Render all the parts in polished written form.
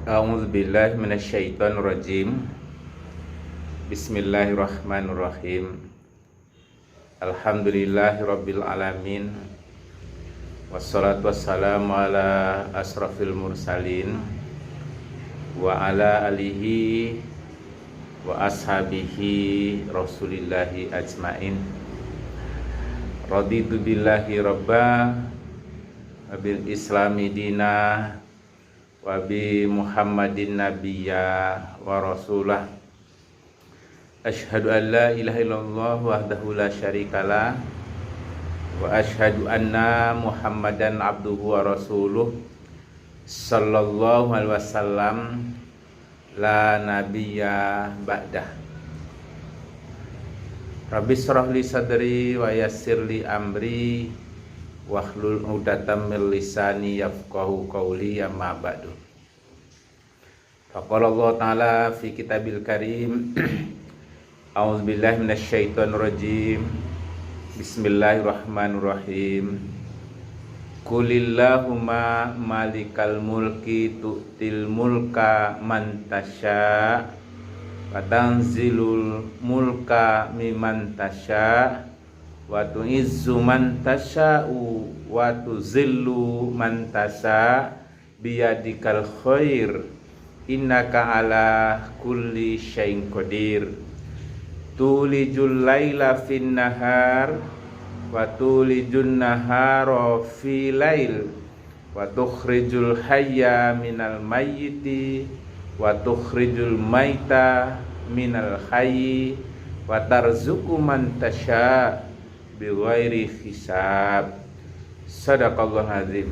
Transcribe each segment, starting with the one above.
A'udzubillahi minasyaitonirrajim. Bismillahirrahmanirrahim. Alhamdulillahirabbil alamin. Wassalatu wassalamu ala asrafil mursalin wa ala alihi wa ashabihi rasulillahi ajmain. Raditu billahi rabba wa bil islami dina wa bi Muhammadin nabiyya wa rasulah. Asyhadu an la ilaha illallah wahdahu la syarikalah wa asyhadu anna Muhammadan abduhu wa rasuluh sallallahu alaihi wasallam la nabiyya ba'dah. Rabbi shrah li sadri wa yassir li amri wahlul 'uqdatam min lisani yafqahu qawli, amma ba'du. Faqala Allah Ta'ala fi kitabil karim. A'udzubillahi minasyaitonirrajim. Bismillahirrahmanirrahim. Qulillahumma malikal mulki tu'til mulka man tasya wa tanzilul mulka mimman tasya wa tu'izzu man tasya'u wa tuzillu man tasya biyadikal khair innaka ala kulli syai'in qadir. Tulijul laila fin nahar wa tulijun nahara fi lail wa tukhrijul hayya minal mayyiti wa tukhrijul maita minal hayyi wa tarzuqu man tasya bighairi hisab. Shadaqallahul azim.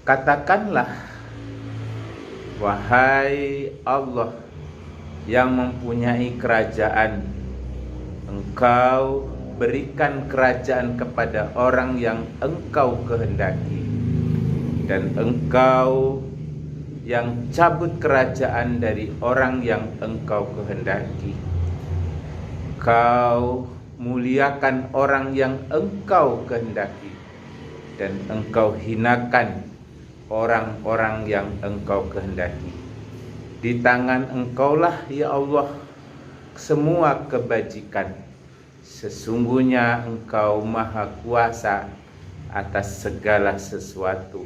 Katakanlah, wahai Allah yang mempunyai kerajaan, Engkau berikan kerajaan kepada orang yang Engkau kehendaki, dan Engkau yang cabut kerajaan dari orang yang Engkau kehendaki. Engkau muliakan orang yang Engkau kehendaki, dan Engkau hinakan orang-orang yang Engkau kehendaki. Di tangan Engkaulah ya Allah semua kebajikan. Sesungguhnya Engkau maha kuasa atas segala sesuatu.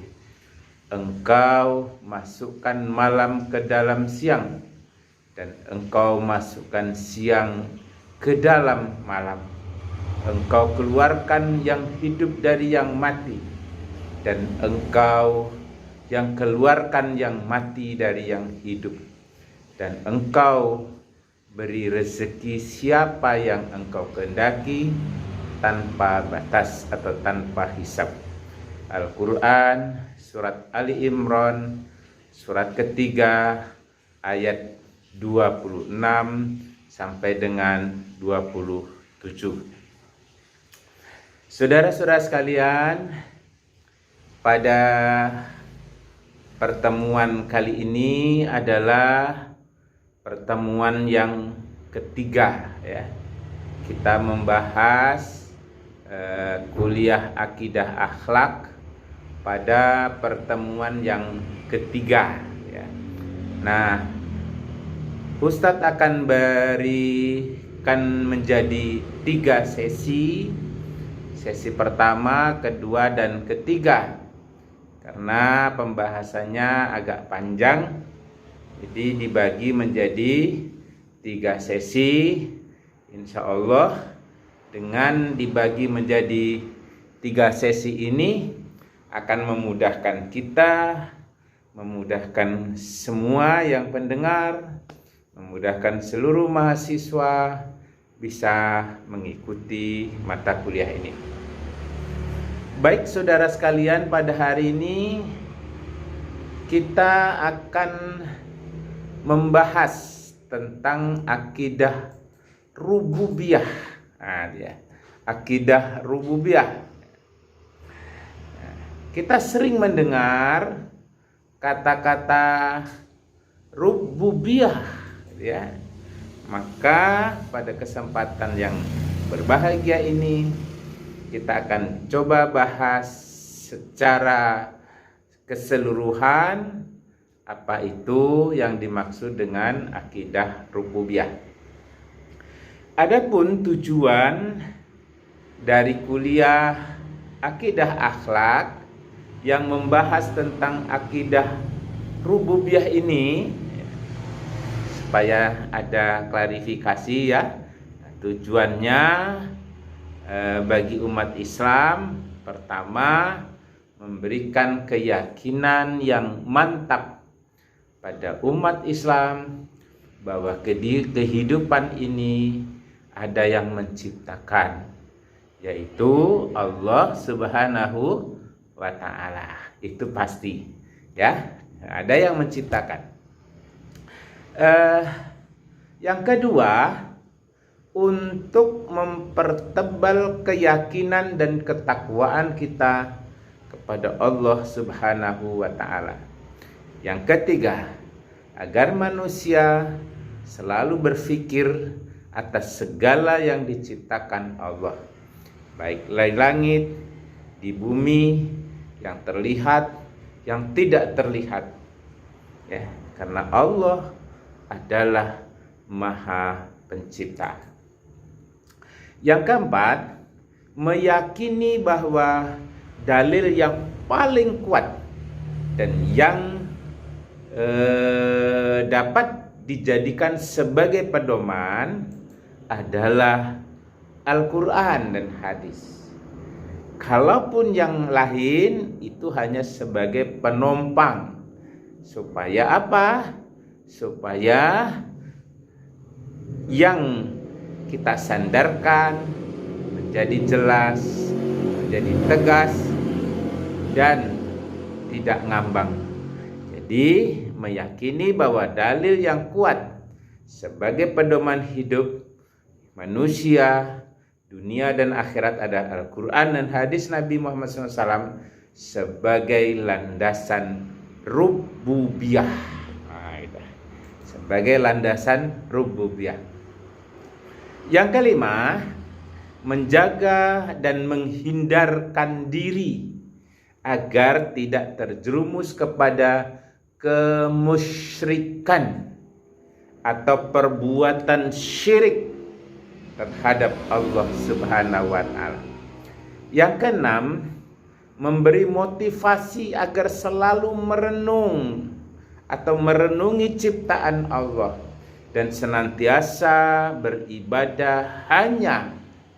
Engkau masukkan malam ke dalam siang, dan Engkau masukkan siang ke dalam malam. Engkau keluarkan yang hidup dari yang mati, dan Engkau yang keluarkan yang mati dari yang hidup, dan Engkau beri rezeki siapa yang Engkau kehendaki tanpa batas atau tanpa hisab. Al-Quran surat Ali Imran surat ketiga ayat 26 sampai dengan 27. Saudara-saudara sekalian, pada pertemuan kali ini adalah pertemuan yang ketiga ya. Kita membahas kuliah akidah akhlak pada pertemuan yang ketiga ya. Nah, Ustadz akan berikan menjadi 3 sesi. Sesi pertama, kedua, dan ketiga. Karena pembahasannya agak panjang, jadi dibagi menjadi 3 sesi. Insya Allah dengan dibagi menjadi 3 sesi ini akan memudahkan kita, memudahkan semua yang pendengar, memudahkan seluruh mahasiswa bisa mengikuti mata kuliah ini. Baik saudara sekalian, pada hari ini kita akan membahas tentang akidah rububiyah. Akidah rububiyah. Kita sering mendengar kata-kata rububiyah ya. Maka pada kesempatan yang berbahagia ini kita akan coba bahas secara keseluruhan apa itu yang dimaksud dengan akidah rububiyah. Adapun tujuan dari kuliah akidah akhlak yang membahas tentang akidah rububiyah ini, supaya ada klarifikasi ya, tujuannya bagi umat Islam pertama memberikan keyakinan yang mantap pada umat Islam bahwa kehidupan ini ada yang menciptakan, yaitu Allah Subhanahu wa ta'ala. Itu pasti ya, ada yang menciptakan. Yang kedua, untuk mempertebal keyakinan dan ketakwaan kita kepada Allah Subhanahu wa ta'ala. Yang ketiga, agar manusia selalu berpikir atas segala yang diciptakan Allah, baik di langit, di bumi, yang terlihat, yang tidak terlihat, ya, karena Allah adalah Maha Pencipta. Yang keempat, meyakini bahwa dalil yang paling kuat dan yang dapat dijadikan sebagai pedoman adalah Al-Quran dan hadis. Kalaupun yang lain itu hanya sebagai penumpang. Supaya apa? Supaya yang kita sandarkan menjadi jelas, menjadi tegas, dan tidak ngambang. Jadi meyakini bahwa dalil yang kuat sebagai pedoman hidup manusia, dunia dan akhirat adalah Al-Quran dan hadis Nabi Muhammad SAW sebagai landasan rububiyah. Sebagai landasan rububiyah. Yang kelima, menjaga dan menghindarkan diri agar tidak terjerumus kepada kemusyrikan atau perbuatan syirik terhadap Allah Subhanahu wa ta'ala. Yang keenam, memberi motivasi agar selalu merenung atau merenungi ciptaan Allah dan senantiasa beribadah hanya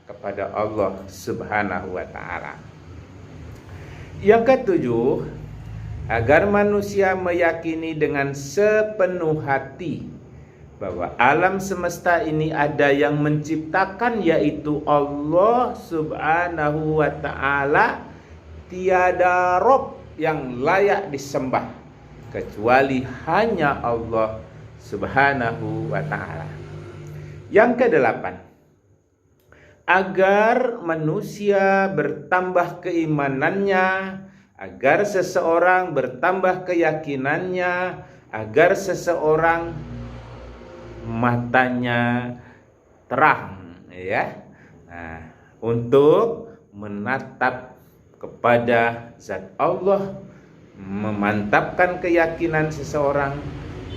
kepada Allah Subhanahu wa ta'ala. Yang ketujuh, agar manusia meyakini dengan sepenuh hati bahwa alam semesta ini ada yang menciptakan, yaitu Allah Subhanahu wa ta'ala. Tiada Rob yang layak disembah kecuali hanya Allah Subhanahu wa ta'ala. Yang kedelapan, agar manusia bertambah keimanannya, agar seseorang bertambah keyakinannya, agar seseorang matanya terang, ya, untuk menatap kepada zat Allah, memantapkan keyakinan seseorang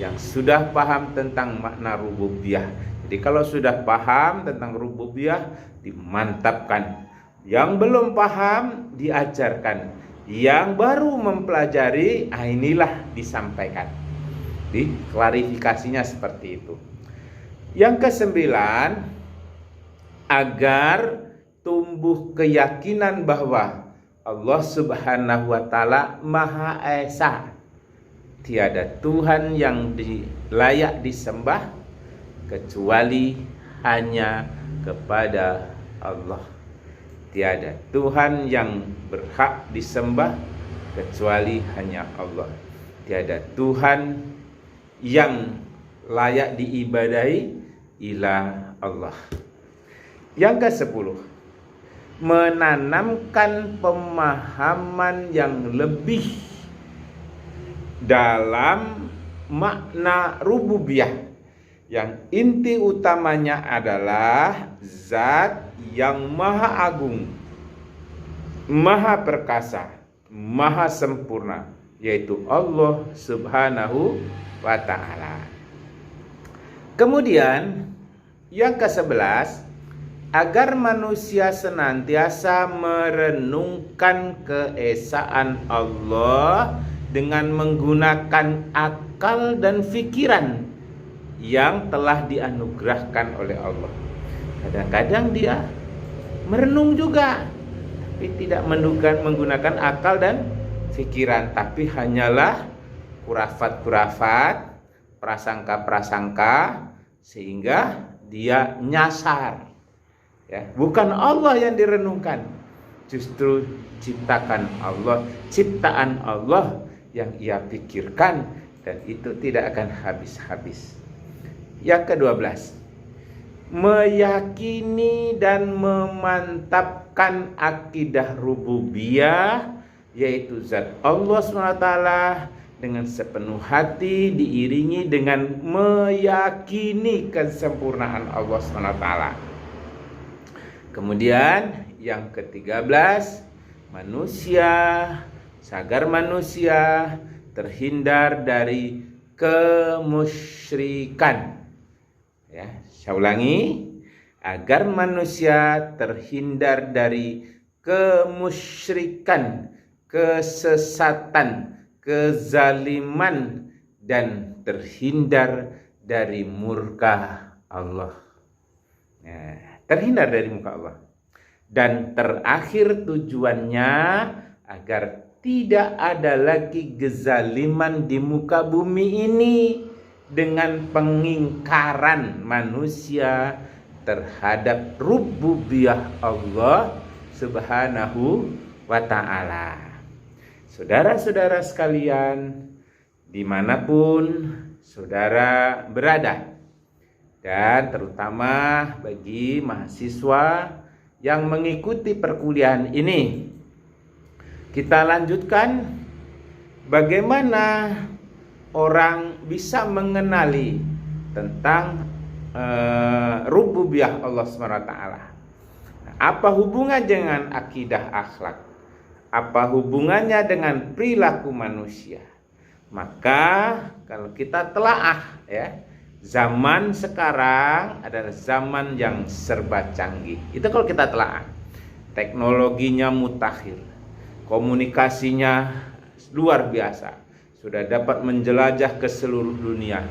yang sudah paham tentang makna rububiyah. Jadi kalau sudah paham tentang rububiyah, dimantapkan. Yang belum paham, diajarkan. Yang baru mempelajari, inilah disampaikan. Jadi klarifikasinya seperti itu. Yang kesembilan, agar tumbuh keyakinan bahwa Allah Subhanahu wa ta'ala Maha Esa. Tiada Tuhan yang layak disembah kecuali hanya kepada Allah. Tiada Tuhan yang berhak disembah kecuali hanya Allah. Tiada Tuhan yang layak diibadahi ila Allah. Yang ke-10, menanamkan pemahaman yang lebih dalam makna rububiyah, yang inti utamanya adalah zat yang maha agung, maha perkasa, maha sempurna, yaitu Allah Subhanahu wa ta'ala. Kemudian yang ke-11, agar manusia senantiasa merenungkan keesaan Allah dengan menggunakan akal dan pikiran yang telah dianugerahkan oleh Allah. Kadang-kadang dia merenung juga, tapi tidak menggunakan akal dan pikiran, tapi hanyalah kurafat-kurafat, prasangka-prasangka, sehingga dia nyasar. Ya, bukan Allah yang direnungkan, justru ciptaan Allah yang ia pikirkan, dan itu tidak akan habis-habis. Yang ke-12, meyakini dan memantapkan akidah rububiyah, yaitu zat Allah SWT dengan sepenuh hati, diiringi dengan meyakini kesempurnaan Allah SWT. Kemudian yang ke-13, agar manusia terhindar dari kemusyrikan. Ya, saya ulangi, agar manusia terhindar dari kemusyrikan, kesesatan, kezaliman, dan terhindar dari murka Allah. Ya, terhindar dari murka Allah. Dan terakhir tujuannya agar tidak ada lagi kezaliman di muka bumi ini dengan pengingkaran manusia terhadap rububiyah Allah Subhanahu wa ta'ala. Saudara-saudara sekalian, dimanapun saudara berada, dan terutama bagi mahasiswa yang mengikuti perkuliahan ini, kita lanjutkan bagaimana orang bisa mengenali tentang rububiyah Allah SWT. Apa hubungan dengan akidah akhlak? Apa hubungannya dengan perilaku manusia? Maka kalau kita telaah, ya, zaman sekarang adalah zaman yang serba canggih. Itu kalau kita telaah. Teknologinya mutakhir, komunikasinya luar biasa, sudah dapat menjelajah ke seluruh dunia.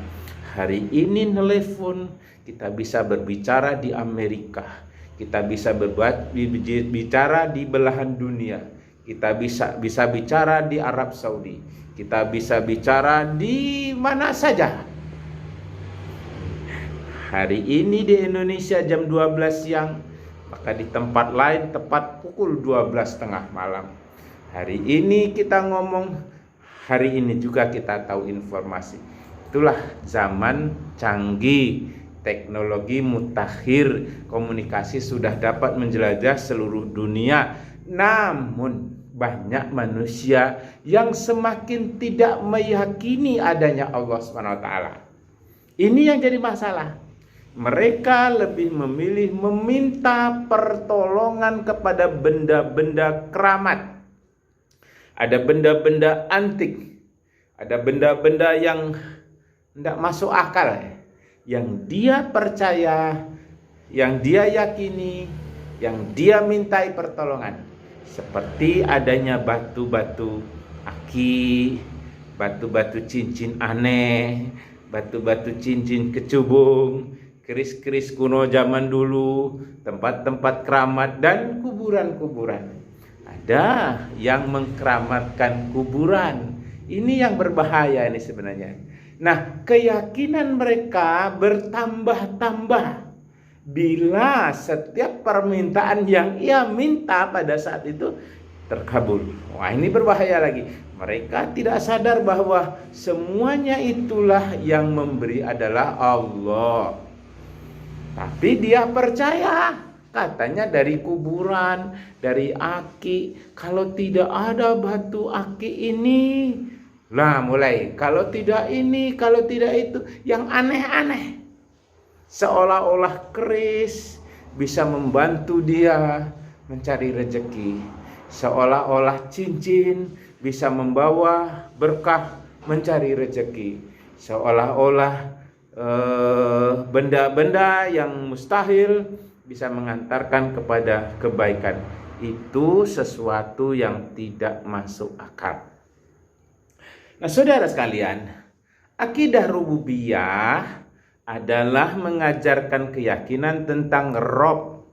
Hari ini telepon, kita bisa berbicara di Amerika, kita bisa bicara di belahan dunia, kita bisa bicara di Arab Saudi, kita bisa bicara di mana saja. Hari ini di Indonesia jam 12 siang, maka di tempat lain tepat pukul 12.30 malam. Hari ini kita ngomong, hari ini juga kita tahu informasi. Itulah zaman canggih, teknologi mutakhir, komunikasi sudah dapat menjelajah seluruh dunia. Namun banyak manusia yang semakin tidak meyakini adanya Allah SWT. Ini yang jadi masalah. Mereka lebih memilih meminta pertolongan kepada benda-benda keramat. Ada benda-benda antik, ada benda-benda yang tidak masuk akal, yang dia percaya, yang dia yakini, yang dia mintai pertolongan. Seperti adanya batu-batu aki, batu-batu cincin aneh, batu-batu cincin kecubung, keris-keris kuno zaman dulu, tempat-tempat keramat, dan kuburan-kuburan. Ada yang mengkeramatkan kuburan. Ini yang berbahaya ini sebenarnya. Nah, keyakinan mereka bertambah-tambah bila setiap permintaan yang ia minta pada saat itu terkabul. Wah, ini berbahaya lagi. Mereka tidak sadar bahwa semuanya itulah yang memberi adalah Allah. Tapi dia percaya, katanya dari kuburan, dari aki. Kalau tidak ada batu aki ini, lah mulai, kalau tidak ini, kalau tidak itu, yang aneh-aneh. Seolah-olah keris bisa membantu dia mencari rezeki. Seolah-olah cincin bisa membawa berkah, mencari rezeki. Seolah-olah benda-benda yang mustahil bisa mengantarkan kepada kebaikan. Itu sesuatu yang tidak masuk akal. Nah, saudara sekalian, akidah rububiyah adalah mengajarkan keyakinan tentang Rabb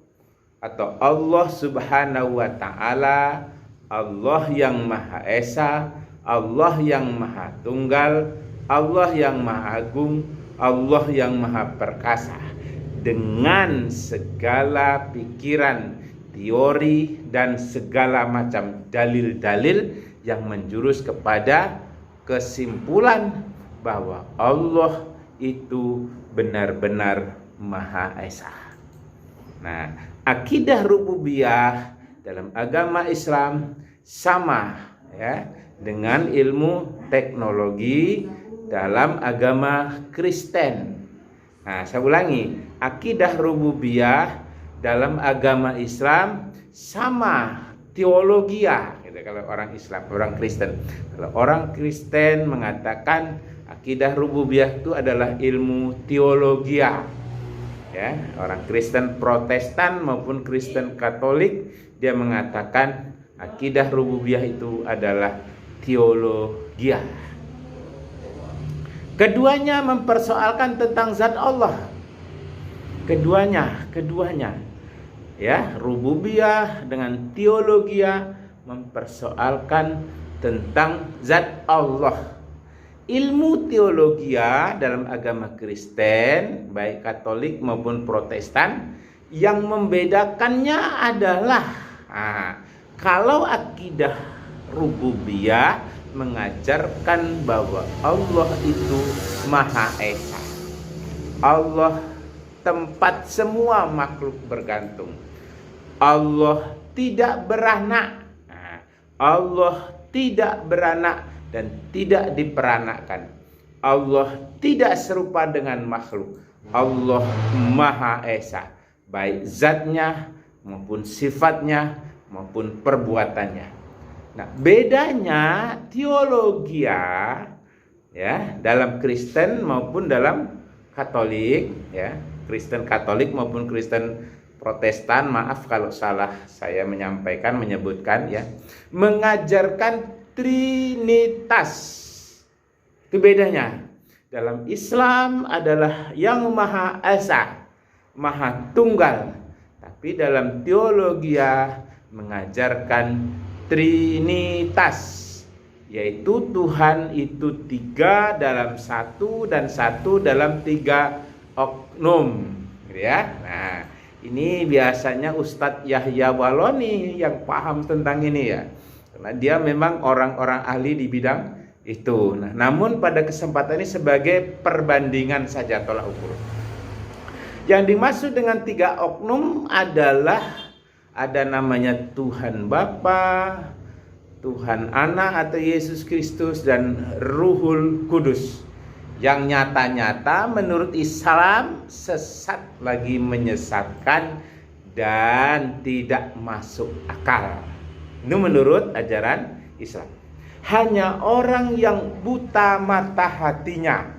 atau Allah Subhanahu wa Ta'ala, Allah yang Maha Esa, Allah yang Maha Tunggal, Allah yang Maha Agung, Allah yang Maha Perkasa, dengan segala pikiran, teori, dan segala macam dalil-dalil yang menjurus kepada kesimpulan bahwa Allah itu benar-benar Maha Esa. Nah, akidah rububiyah dalam agama Islam sama ya dengan ilmu teknologi dalam agama Kristen. Nah, saya ulangi, akidah rububiyah dalam agama Islam sama teologia gitu, kalau orang Islam, orang Kristen. Kalau orang Kristen mengatakan akidah rububiyah itu adalah ilmu teologia. Ya, orang Kristen Protestan maupun Kristen Katolik dia mengatakan akidah rububiyah itu adalah teologia. Keduanya mempersoalkan tentang zat Allah. Keduanya. Ya, rububiyah dengan teologia mempersoalkan tentang zat Allah. Ilmu teologia dalam agama Kristen, baik Katolik maupun Protestan, yang membedakannya adalah kalau akidah rububiyah mengajarkan bahwa Allah itu Maha Esa. Allah tempat semua makhluk bergantung. Allah tidak beranak. Allah tidak beranak dan tidak diperanakkan. Allah tidak serupa dengan makhluk. Allah Maha Esa, baik zatnya maupun sifatnya maupun perbuatannya. Nah, bedanya teologia ya dalam Kristen maupun dalam Katolik ya, Kristen Katolik maupun Kristen Protestan, maaf kalau salah saya menyebutkan ya, mengajarkan Trinitas. Itu bedanya. Dalam Islam adalah yang Maha Esa, Maha Tunggal. Tapi dalam teologia mengajarkan Trinitas, yaitu Tuhan itu 3 dalam 1 dan 1 dalam 3 oknum, gitu ya. Nah, ini biasanya Ustadz Yahya Waloni yang paham tentang ini ya, karena dia memang orang-orang ahli di bidang itu. Nah, namun pada kesempatan ini sebagai perbandingan saja, tolak ukur. Yang dimaksud dengan 3 oknum adalah ada namanya Tuhan Bapa, Tuhan Anak atau Yesus Kristus, dan Ruhul Kudus. Yang nyata-nyata menurut Islam sesat lagi menyesatkan dan tidak masuk akal. Itu menurut ajaran Islam. Hanya orang yang buta mata hatinya,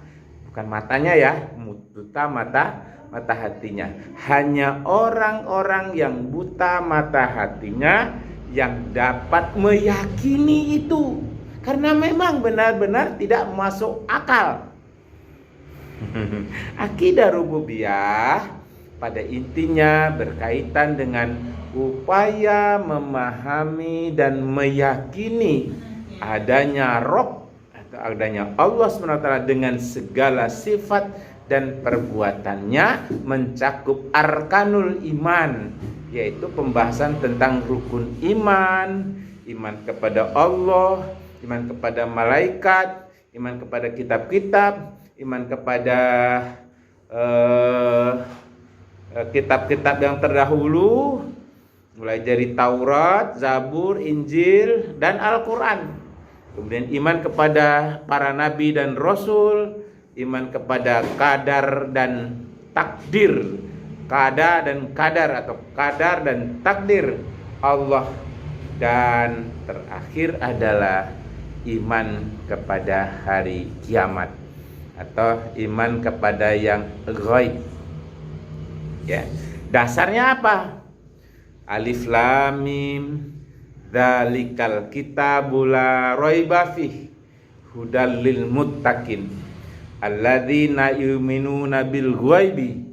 bukan matanya ya, buta mata hatinya. Hanya orang-orang yang buta mata hatinya yang dapat meyakini itu, karena memang benar-benar tidak masuk akal. Akidah rububiyah pada intinya berkaitan dengan upaya memahami dan meyakini adanya Rabb atau adanya Allah SWT dengan segala sifat dan perbuatannya, mencakup arkanul iman, yaitu pembahasan tentang rukun iman, iman kepada Allah, iman kepada malaikat, iman kepada kitab-kitab, iman kepada kitab-kitab yang terdahulu, mulai dari Taurat, Zabur, Injil, dan Al-Quran. Kemudian iman kepada para nabi dan rasul, iman kepada qadar dan takdir, qada dan qadar atau qadar dan takdir Allah, dan terakhir adalah iman kepada hari kiamat atau iman kepada yang ghaib. Ya. Dasarnya apa? Alif lam mim dzalikal kitabul la raiba fihi hudal lil muttaqin alladzina yu'minuna bil ghaibi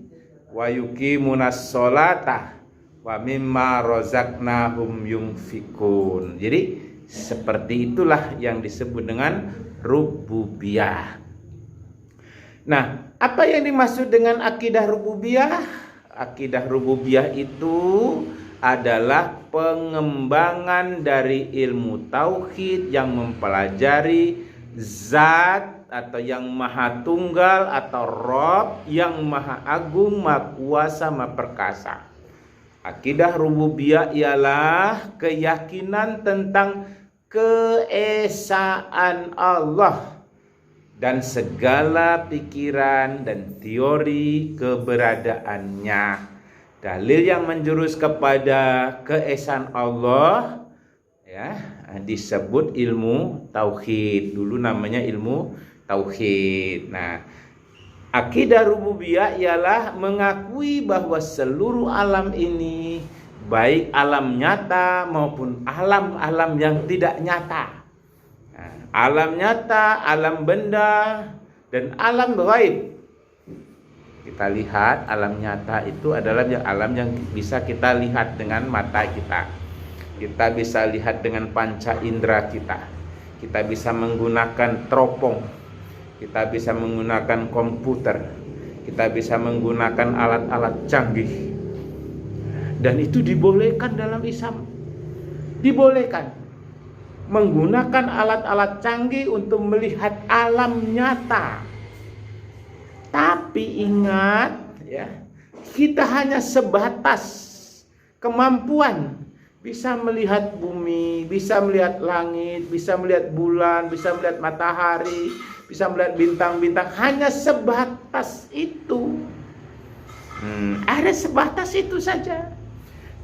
wa yuqimunas sholata wa mimma razaqnahum yunfikun. Jadi seperti itulah yang disebut dengan rububiyah. Nah, apa yang dimaksud dengan akidah rububiyah? Akidah rububiyah itu adalah pengembangan dari ilmu tauhid yang mempelajari zat atau yang maha tunggal atau Rabb yang maha agung, maha kuasa, maha perkasa. Akidah rububiyah ialah keyakinan tentang keesaan Allah dan segala pikiran dan teori keberadaannya. Dalil yang menjurus kepada keesaan Allah ya disebut ilmu tauhid. Dulu namanya ilmu tauhid. Nah, akidah rububiyah ialah mengakui bahwa seluruh alam ini, baik alam nyata maupun alam-alam yang tidak nyata, alam nyata, alam benda, dan alam gaib. Kita lihat alam nyata itu adalah alam yang bisa kita lihat dengan mata kita. Kita bisa lihat dengan panca indera kita. Kita bisa menggunakan teropong. Kita bisa menggunakan komputer. Kita bisa menggunakan alat-alat canggih. Dan itu dibolehkan dalam Islam. Dibolehkan menggunakan alat-alat canggih untuk melihat alam nyata. Tapi ingat ya, kita hanya sebatas kemampuan bisa melihat bumi, bisa melihat langit, bisa melihat bulan, bisa melihat matahari, bisa melihat bintang-bintang, hanya sebatas itu. Ada sebatas itu saja.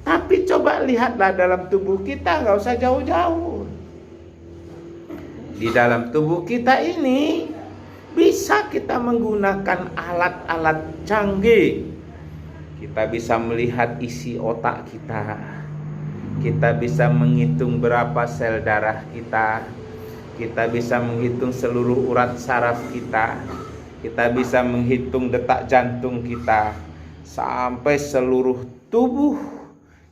Tapi coba lihatlah dalam tubuh kita, nggak usah jauh-jauh. Di dalam tubuh kita ini bisa kita menggunakan alat-alat canggih. Kita bisa melihat isi otak kita. Kita bisa menghitung berapa sel darah kita. Kita bisa menghitung seluruh urat saraf kita. Kita bisa menghitung detak jantung kita. Sampai seluruh tubuh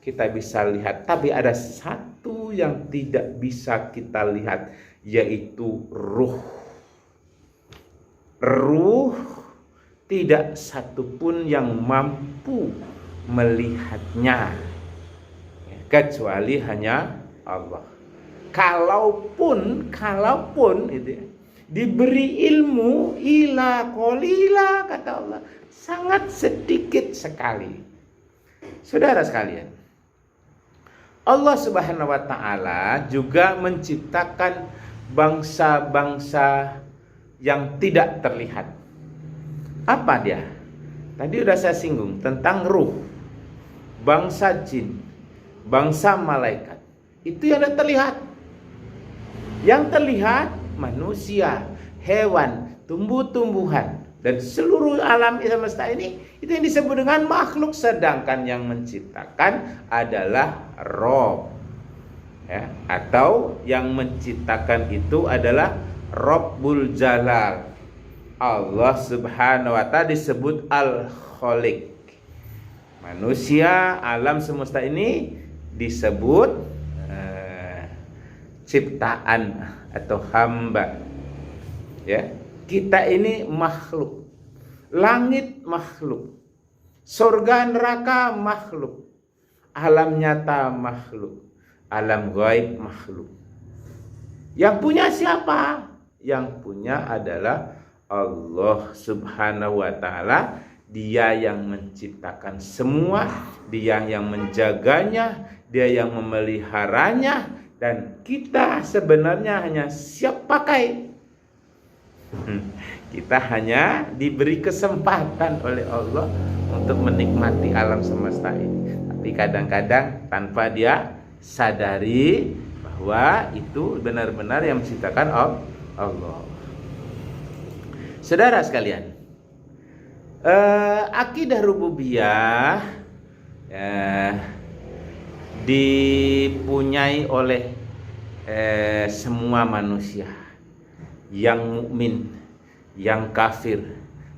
kita bisa lihat. Tapi ada satu yang tidak bisa kita lihat, yaitu ruh. Ruh tidak satupun yang mampu melihatnya kecuali hanya Allah. Kalaupun itu ya, diberi ilmu ila qalila, kata Allah, sangat sedikit sekali. Saudara sekalian, Allah Subhanahu wa taala juga menciptakan bangsa-bangsa yang tidak terlihat. Apa dia? Tadi udah saya singgung tentang ruh, bangsa jin, bangsa malaikat. Itu yang terlihat. Yang terlihat manusia, hewan, tumbuh-tumbuhan, dan seluruh alam semesta ini, itu yang disebut dengan makhluk. Sedangkan yang menciptakan adalah Rabb ya, atau yang menciptakan itu adalah Rabbul Jalal. Allah Subhanahu wa ta'ala disebut Al-Khaliq. Manusia, alam semesta ini disebut ciptaan atau hamba. Ya, kita ini makhluk. Langit makhluk. Surga neraka makhluk. Alam nyata makhluk. Alam gaib makhluk. Yang punya siapa? Yang punya adalah Allah Subhanahu wa ta'ala. Dia yang menciptakan semua, dia yang menjaganya, dia yang memeliharanya, dan kita sebenarnya hanya siap pakai. Kita hanya diberi kesempatan oleh Allah untuk menikmati alam semesta ini. Tapi kadang-kadang tanpa dia sadari, bahwa itu benar-benar yang menciptakan Allah. Saudara sekalian, akidah rububiyah dipunyai oleh semua manusia, yang mukmin, yang kafir,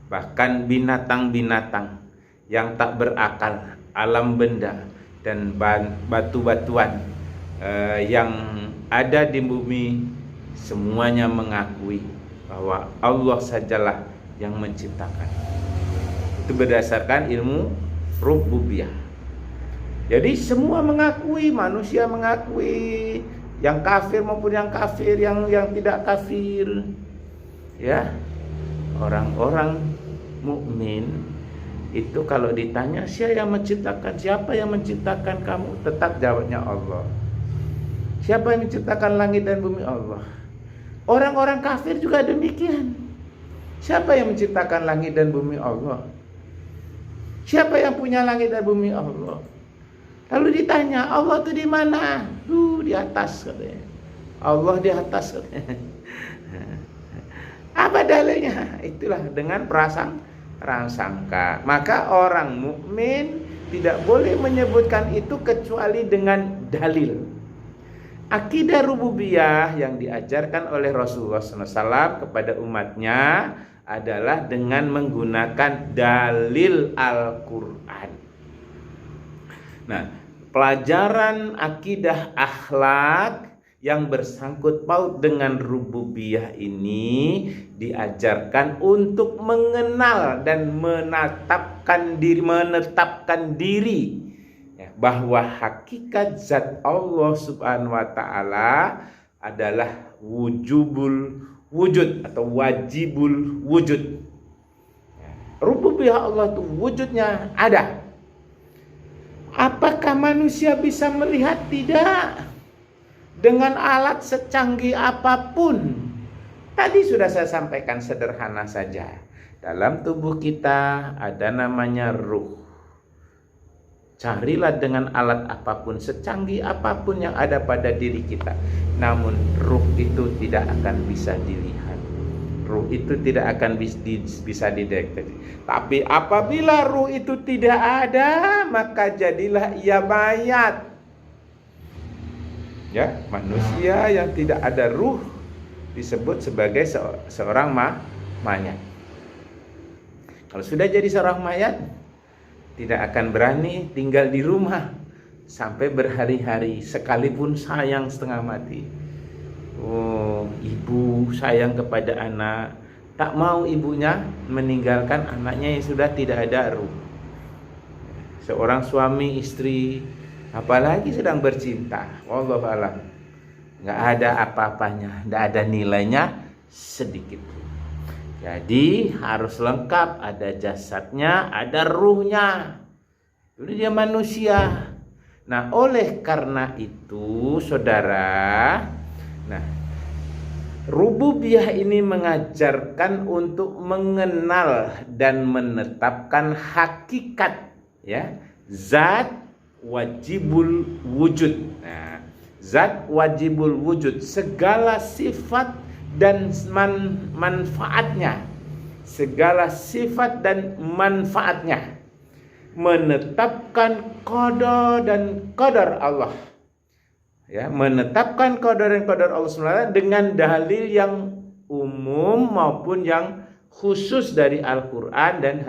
bahkan binatang-binatang yang tak berakal, alam benda dan batu-batuan yang ada di bumi, semuanya mengakui bahwa Allah sajalah yang menciptakan. Itu berdasarkan ilmu rububiyah. Jadi semua mengakui, manusia mengakui, yang kafir maupun yang kafir, yang tidak kafir, ya. Orang-orang mukmin itu kalau ditanya siapa yang menciptakan kamu, tetap jawabnya Allah. Siapa yang menciptakan langit dan bumi? Allah. Orang-orang kafir juga demikian. Siapa yang menciptakan langit dan bumi? Allah. Siapa yang punya langit dan bumi? Allah. Lalu ditanya, Allah itu di mana? Di atas katanya. Allah di atas katanya. Apa dalilnya? Itulah dengan prasangka. Maka orang mukmin tidak boleh menyebutkan itu kecuali dengan dalil. Akidah rububiyah yang diajarkan oleh Rasulullah SAW kepada umatnya adalah dengan menggunakan dalil Al-Quran. Nah, pelajaran akidah akhlak yang bersangkut paut dengan rububiyah ini diajarkan untuk mengenal dan menetapkan diri bahwa hakikat zat Allah Subhanahu wa taala adalah wujubul wujud atau wajibul wujud. Rububiyah Allah itu wujudnya ada. Apakah manusia bisa melihat? Tidak. Dengan alat secanggih apapun. Tadi sudah saya sampaikan sederhana saja. Dalam tubuh kita ada namanya ruh. Carilah dengan alat apapun, secanggih apapun yang ada pada diri kita. Namun ruh itu tidak akan bisa dilihat. Ruh itu tidak akan bisa dideteksi. Tapi apabila ruh itu tidak ada, maka jadilah ia mayat. Ya, manusia yang tidak ada ruh disebut sebagai seorang mayat. Kalau sudah jadi seorang mayat, tidak akan berani tinggal di rumah sampai berhari-hari, sekalipun sayang setengah mati. Ibu sayang kepada anak, tak mau ibunya meninggalkan anaknya yang sudah tidak ada ruh. Seorang suami istri, apalagi sedang bercinta, wallahu a'lam, nggak ada apa-apanya, nggak ada nilainya sedikit. Jadi harus lengkap, ada jasadnya, ada ruhnya. Itu dia manusia. Nah, oleh karena itu, saudara, rububiyah ini mengajarkan untuk mengenal dan menetapkan hakikat, ya, zat wajibul wujud. Nah, zat wajibul wujud, segala sifat dan manfaatnya, segala sifat dan manfaatnya, menetapkan qada dan qadar Allah, ya, menetapkan qada dan qadar Allah SWT dengan dalil yang umum maupun yang khusus dari Al-Quran dan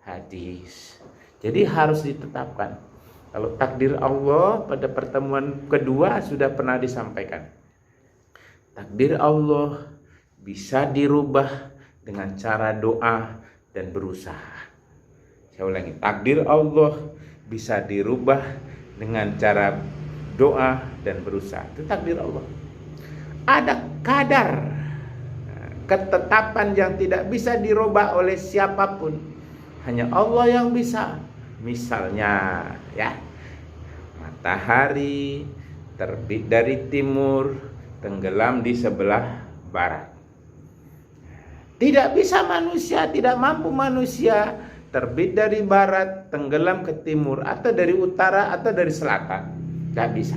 hadis. Jadi harus ditetapkan. Kalau takdir Allah pada pertemuan kedua sudah pernah disampaikan. Takdir Allah bisa dirubah dengan cara doa dan berusaha. Saya ulangi, takdir Allah bisa dirubah dengan cara doa dan berusaha. Itu takdir Allah. Ada kadar ketetapan yang tidak bisa dirubah oleh siapapun. Hanya Allah yang bisa. Misalnya, ya, matahari terbit dari timur, tenggelam di sebelah barat. Tidak bisa manusia, tidak mampu manusia terbit dari barat, tenggelam ke timur, atau dari utara, atau dari selatan. Tidak bisa.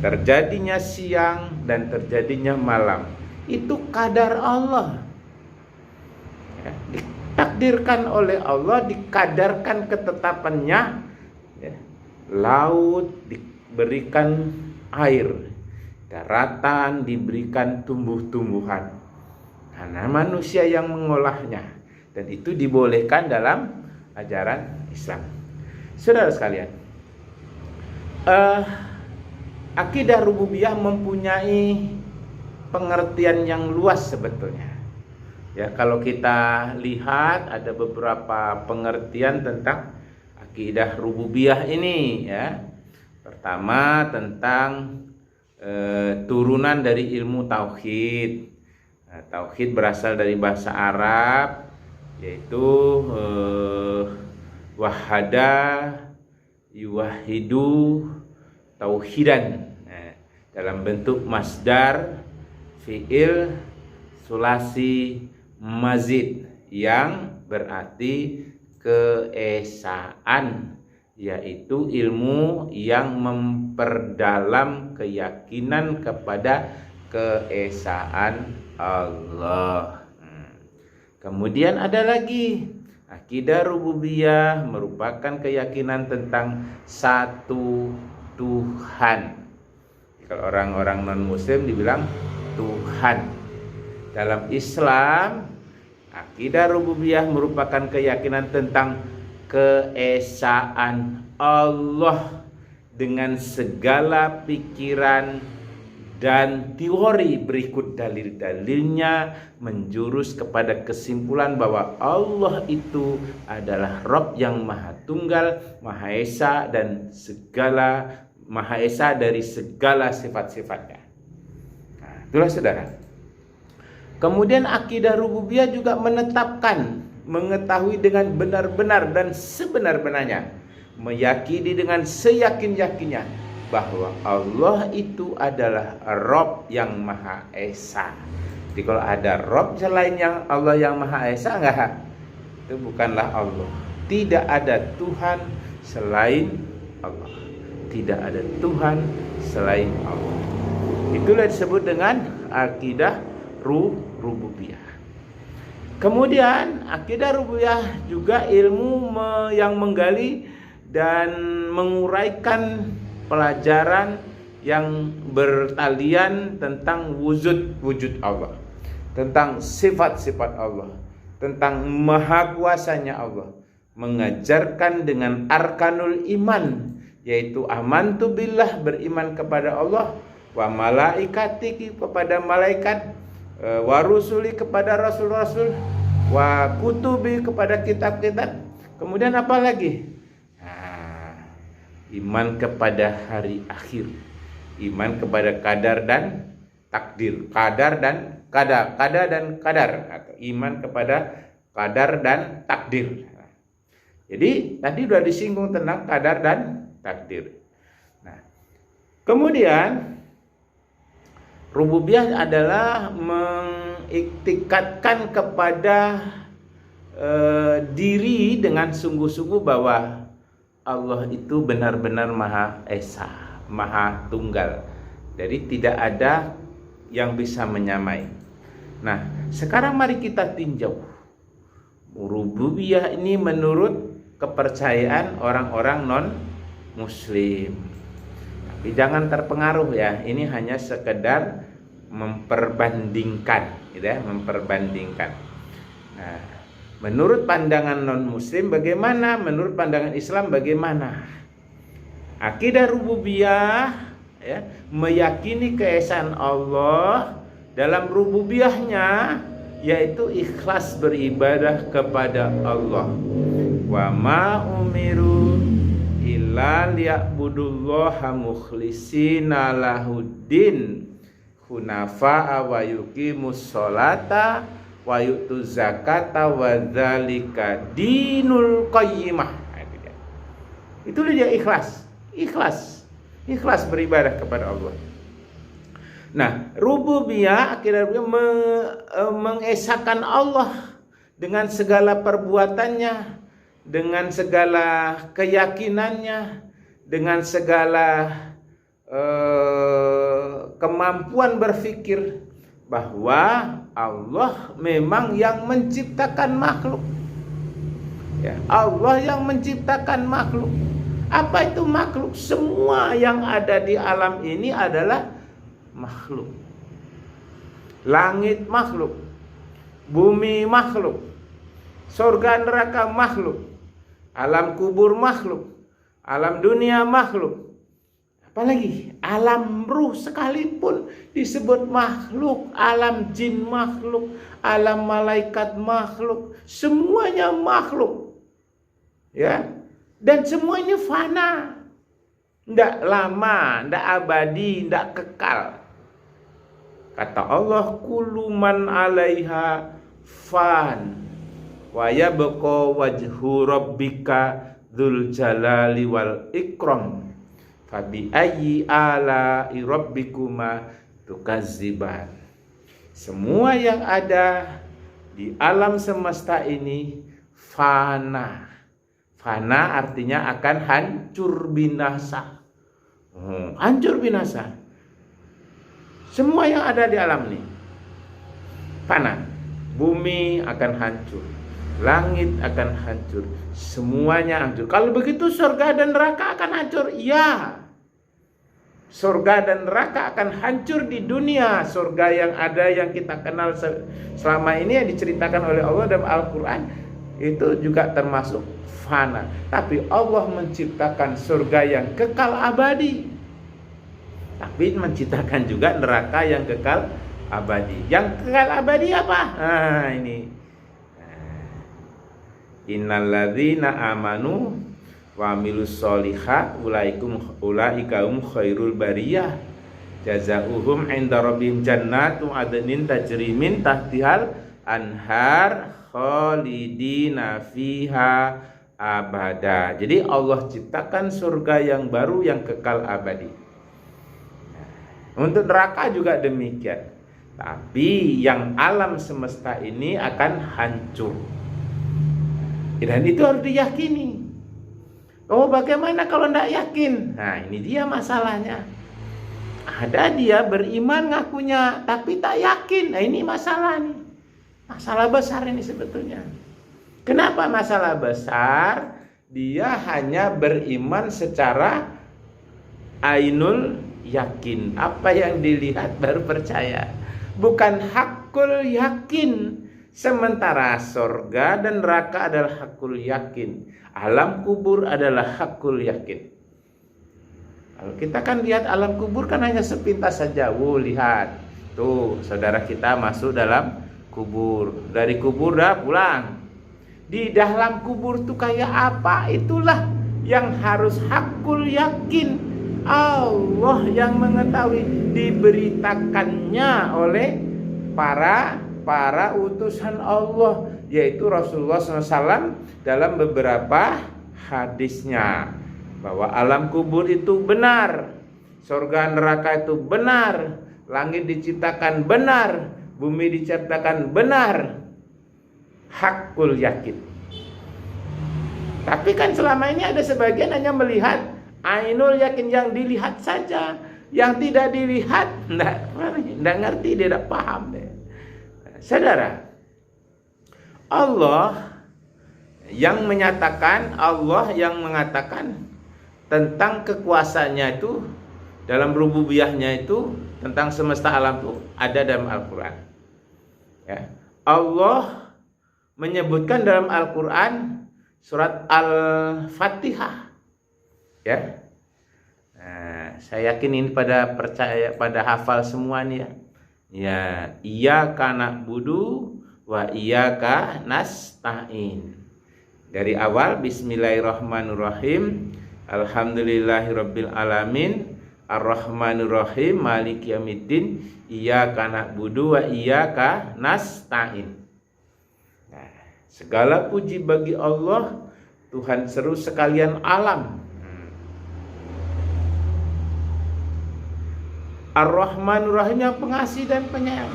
terjadinya siang dan terjadinya malam, itu kadar Allah. Ya, ditakdirkan oleh Allah, dikadarkan ketetapannya. Ya, laut diberikan air, daratan diberikan tumbuh-tumbuhan, karena manusia yang mengolahnya, dan itu dibolehkan dalam ajaran Islam. Saudara sekalian, akidah rububiyah mempunyai pengertian yang luas sebetulnya. Ya, kalau kita lihat ada beberapa pengertian tentang akidah rububiyah ini, ya. Pertama, tentang turunan dari ilmu tauhid. Nah, tauhid berasal dari bahasa Arab, yaitu wahada yuwahidu tauhidan, dalam bentuk masdar, fiil, sulasi, mazid, yang berarti keesaan, yaitu ilmu yang memperdalam keyakinan kepada keesaan Allah. Kemudian ada lagi, akidah rububiyah merupakan keyakinan tentang satu Tuhan. Kalau orang-orang non-muslim dibilang Tuhan. Dalam Islam, akidah rububiyah merupakan keyakinan tentang keesaan Allah dengan segala pikiran dan teori. Berikut dalil-dalilnya menjurus kepada kesimpulan bahwa Allah itu adalah Rabb yang Maha Tunggal, Maha Esa, dan Maha Esa dari segala sifat-sifatnya. Nah, itulah saudara. Kemudian akidah rububiyah juga menetapkan, mengetahui dengan benar-benar dan sebenar-benarnya, meyakini dengan seyakin-yakinnya bahwa Allah itu adalah Rabb yang Maha Esa. Jadi kalau ada Rabb selain yang Allah yang Maha Esa, enggak, itu bukanlah Allah. Tidak ada Tuhan selain Allah. Tidak ada Tuhan selain Allah. Itulah disebut dengan akidah rububiyah. Kemudian akidah rububiyah juga ilmu yang menggali dan menguraikan pelajaran yang bertalian tentang wujud Allah, tentang sifat-sifat Allah, tentang maha kuasanya Allah, mengajarkan dengan arkanul iman, yaitu amantu billah, beriman kepada Allah, wa malaikati, kepada malaikat, wa rusuli, kepada rasul-rasul, wa kutubi, kepada kitab-kitab. Kemudian apa lagi? Iman kepada hari akhir, iman kepada kadar dan takdir, kadar dan kadar, atau iman kepada kadar dan takdir. Jadi tadi sudah disinggung tentang kadar dan takdir. Nah, kemudian rububiyah adalah mengiktikatkan kepada diri dengan sungguh-sungguh bahwa Allah itu benar-benar Maha Esa, Maha Tunggal. Jadi tidak ada yang bisa menyamai. Nah, sekarang mari kita tinjau rububiyah ini menurut kepercayaan orang-orang non-muslim. Tapi jangan terpengaruh ya, ini hanya sekedar memperbandingkan, gitu ya, memperbandingkan. Nah, menurut pandangan non-muslim bagaimana? Menurut pandangan Islam bagaimana? Akidah rububiyah, ya, meyakini keesaan Allah dalam rububiyahnya, yaitu ikhlas beribadah kepada Allah. Wa ma umiru illa liya'budullaha mukhlishina lahuddin hunafa'a wa yuqimus sholata wa yu'tuz zakata wa dzalika dinul qayyimah. Itulah dia ikhlas beribadah kepada Allah. Nah, rububiyah akhirnya mengesahkan Allah dengan segala perbuatannya, dengan segala keyakinannya, dengan segala kemampuan berpikir bahwa Allah memang yang menciptakan makhluk. Ya, Allah yang menciptakan makhluk. Apa itu makhluk? Semua yang ada di alam ini adalah makhluk. Langit makhluk, bumi makhluk, surga neraka makhluk, alam kubur makhluk, alam dunia makhluk. Apalagi alam ruh sekalipun disebut makhluk, alam jin makhluk, alam malaikat makhluk, semuanya makhluk. Ya. Dan semuanya fana. Tidak lama, tidak abadi, tidak kekal. Kata Allah, kullu man 'alaiha fan wa yabqa wajhu rabbika dzul jalali wal ikram. Fabi ayyi ala'i rabbikuma tukazziban. Semua yang ada di alam semesta ini fana. Fana artinya akan hancur binasa. Hancur binasa. Semua yang ada di alam ini fana. Bumi akan hancur, langit akan hancur, semuanya hancur. Kalau begitu surga dan neraka akan hancur? Iya. Surga dan neraka akan hancur di dunia. Surga yang ada yang kita kenal selama ini yang diceritakan oleh Allah dalam Al-Quran itu juga termasuk fana. Tapi Allah menciptakan surga yang kekal abadi, tapi menciptakan juga neraka yang kekal abadi. Yang kekal abadi apa? Nah ini, innalladzina amanu wa amilus solihat ulaika hum khairul bariyah jazaohum 'inda rabbihim jannatu adnin tajri min tahtihal anhar khalidina fiha abada. Jadi Allah ciptakan surga yang baru yang kekal abadi. Untuk neraka juga demikian. Tapi yang alam semesta ini akan hancur. Dan itu harus diyakini. Oh, bagaimana kalau tidak yakin? Nah, ini dia masalahnya. Ada dia beriman ngakunya, tapi tak yakin. Nah, ini masalah nih. Masalah besar ini sebetulnya. Kenapa masalah besar? Dia hanya beriman secara ainul yakin. Apa yang dilihat baru percaya. Bukan hakul yakin. Sementara surga dan neraka adalah hakul yakin. Alam kubur adalah hakul yakin. Kalau kita kan lihat alam kubur kan hanya sepintas saja. Lihat. Tuh, saudara kita masuk dalam kubur. Dari kubur dah pulang. Di dalam kubur tuh kayak apa? Itulah yang harus hakul yakin. Allah yang mengetahui, diberitakannya oleh para utusan Allah, yaitu Rasulullah SAW dalam beberapa hadisnya, bahwa alam kubur itu benar, surga neraka itu benar, langit diciptakan benar, bumi diciptakan benar, hakul yakin. Tapi kan selama ini ada sebagian hanya melihat ainul yakin, yang dilihat saja, yang tidak dilihat enggak ngerti, dia tidak paham deh. Saudara, Allah yang mengatakan tentang kekuasaannya itu dalam rububiyahnya itu, tentang semesta alam itu ada dalam Al-Quran. Ya. Allah menyebutkan dalam Al-Quran surat Al-Fatihah. Ya. Nah, saya yakin ini pada hafal semua nih ya. Ya, iyyaka na'budu wa iyyaka nasta'in. Dari awal bismillahirrahmanirrahim. Alhamdulillahirabbil alamin. Arrahmanirrahim. Maliki yaumiddin. Iyyaka na'budu wa iyyaka nasta'in. Nah, segala puji bagi Allah, Tuhan seru sekalian alam. Ar-Rahmanur Rahim, yang pengasih dan penyayang.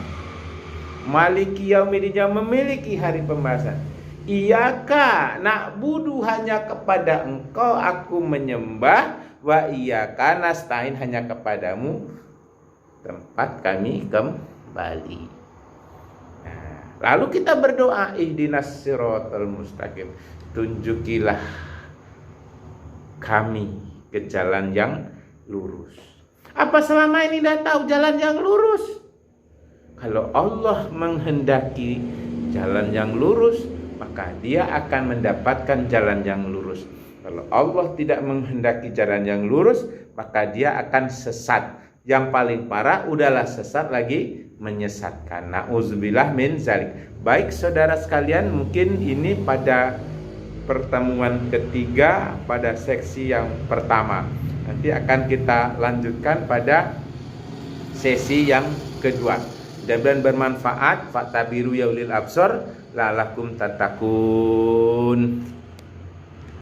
Maliki yaumiddin, yang memiliki hari pembahasan. Iyyaka na'budu, hanya kepada Engkau aku menyembah, wa iyyaka nasta'in, hanya kepadamu tempat kami kembali. Nah, lalu kita berdoa, ihdinas siratal mustaqim, tunjukilah kami ke jalan yang lurus. Apa selama ini dah tahu jalan yang lurus? Kalau Allah menghendaki jalan yang lurus, maka dia akan mendapatkan jalan yang lurus. Kalau Allah tidak menghendaki jalan yang lurus, maka dia akan sesat. Yang paling parah, udahlah sesat lagi menyesatkan. Na'udzubillah min zalik. Baik saudara sekalian, mungkin ini pada pertemuan ketiga pada seksi yang pertama. Nanti akan kita lanjutkan pada sesi yang kedua. Mudah-mudahan bermanfaat. Fatabiru ya ulil absor la'alakum tatakun.